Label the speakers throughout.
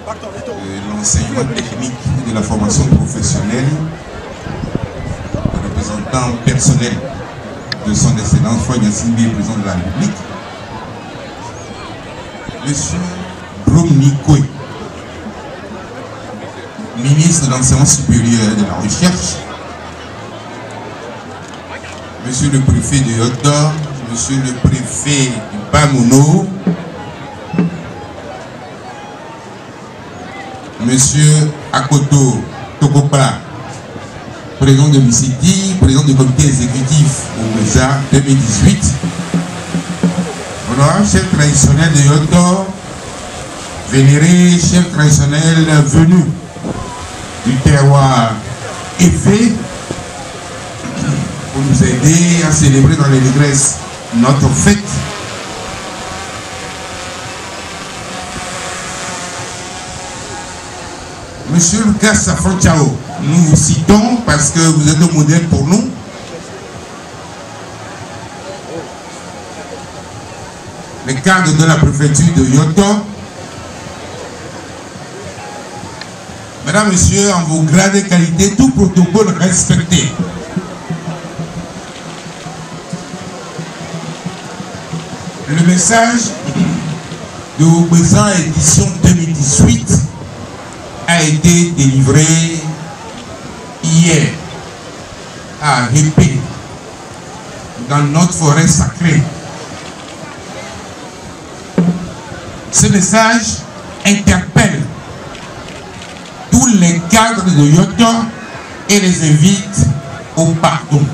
Speaker 1: l'enseignement technique et de la formation professionnelle, le représentant personnel de son excellence Foy Gnassingbé, président de la République, Monsieur Bromny Koé, ministre de l'enseignement supérieur et de la recherche, Monsieur le préfet de Yotor, Monsieur le préfet du Bamono, Monsieur Akoto Tokopa, président de l'UCD, président du comité exécutif au MESA 2018, honorable chef traditionnel de Yotor, vénéré chef traditionnel venu du terroir Effet, pour nous aider à célébrer dans les négresses notre fête. Monsieur Lucas Safran-Tchao, nous vous citons parce que vous êtes un modèle pour nous. Le cadre de la préfecture de Yotor. Mesdames, Messieurs, en vos grades et qualités, tout protocole respecté. Le message de vos présents édition 2018 a été délivré hier à Répé, dans notre forêt sacrée. Ce message interpelle tous les cadres de Yotor et les invite au pardon,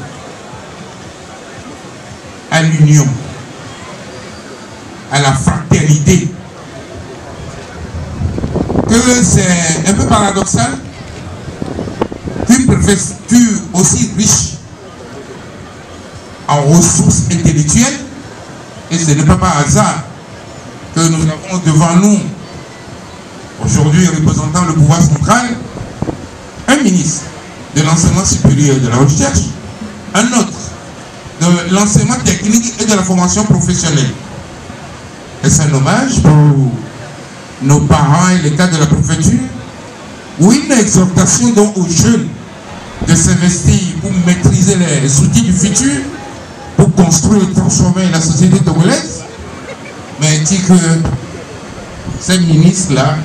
Speaker 1: à l'union, à la fraternité. Que c'est un peu paradoxal qu'une préfecture aussi riche en ressources intellectuelles, et ce n'est pas par hasard que nous avons devant nous aujourd'hui représentant le pouvoir central, un ministre de l'enseignement supérieur et de la recherche, un autre de l'enseignement technique et de la formation professionnelle. Et c'est un hommage pour nos parents et les cadres de la préfecture, ou une exhortation donc aux jeunes de s'investir pour maîtriser les outils du futur, pour construire et transformer la société togolaise. Mais dit que ces ministres-là,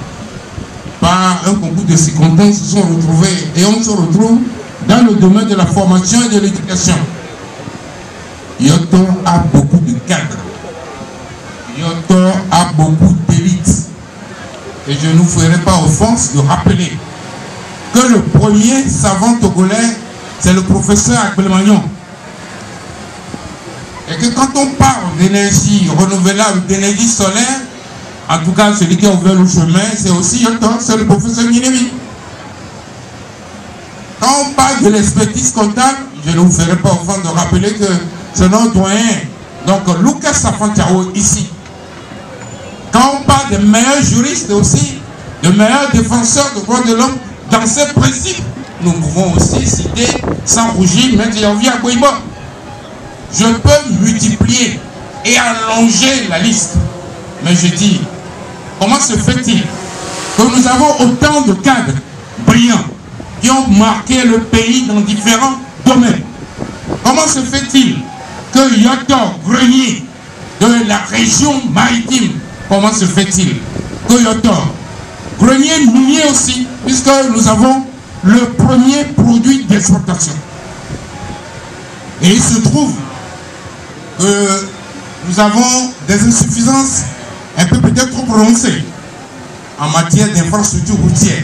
Speaker 1: par un concours de circonstances, se sont retrouvés, et on se retrouve dans le domaine de la formation et de l'éducation. Yotor a beaucoup de cadres. Yotor a beaucoup d'élites. Et je ne vous ferai pas offense de rappeler que le premier savant togolais, c'est le professeur Akbelmagnon. Et que quand on parle d'énergie renouvelable, d'énergie solaire, en tout cas celui qui a ouvert le chemin, c'est aussi Yotor, c'est le professeur Ninemi. Quand on parle de l'expertise comptable, je ne vous ferai pas offense de rappeler que c'est notre doyen, donc Lucas Safran-Tchao ici. Quand on parle des meilleurs juristes aussi, de meilleurs défenseurs des droits de l'homme, dans ces principes, nous pouvons aussi citer, sans rougir, M. Yanvi Agboïba. Je peux multiplier et allonger la liste. Mais je dis, comment se fait-il que nous avons autant de cadres brillants qui ont marqué le pays dans différents domaines? Comment se fait-il que Yotor, grenier de la région maritime, comment se fait-il que Yotor, grenier minier aussi, puisque nous avons le premier produit d'exportation. Et il se trouve que nous avons des insuffisances un peu peut-être trop prononcées en matière d'infrastructures routières,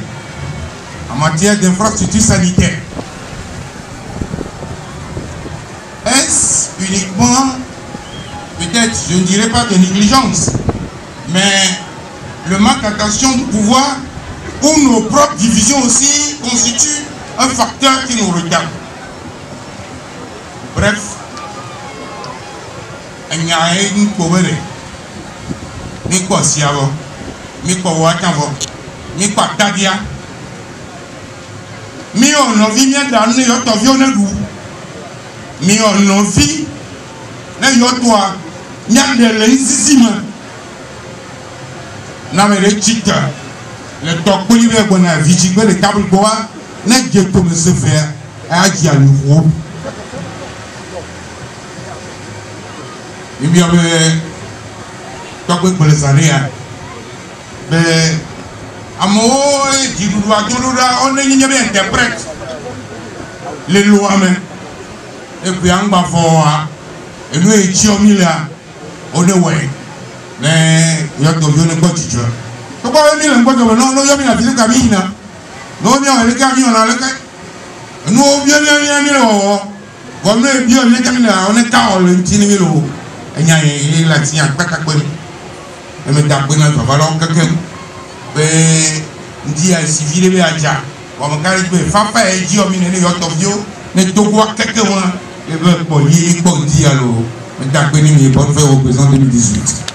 Speaker 1: en matière d'infrastructures sanitaires. Est-ce uniquement, peut-être, je ne dirais pas de négligence, mais le manque d'attention du pouvoir ou nos propres divisions aussi constituent un facteur qui nous regarde. Bref, il y a une commune, il y a Siavo, il y a Tadia, il y a envie le toc polivé qu'on a vigilé les tables quoi n'est que comme se faire à qui a nouveau il y avait toc pour les années mais amour qui doit on est bien interprète les lois même et puis en bas fort et nous étions mis là on est ouais mais il y a toujours une bonne situation. Pourquoi on est là? Non, non, il y a bien la physique camine. Non, bien les camions là, les nous bien là. Comme nous bien les camions là, on est carré le petit numéro. Et il y a là tiens pas ta bonne. Et me tape bonne ça va donc quelqu'un. Mais dit à civil et à dia. On me carré be papa et dit au mine ne yot of you. Ne to quoi quelqu'un et veut pour y pour dire alors. Me tape bonne mais pour faire représenter 2018.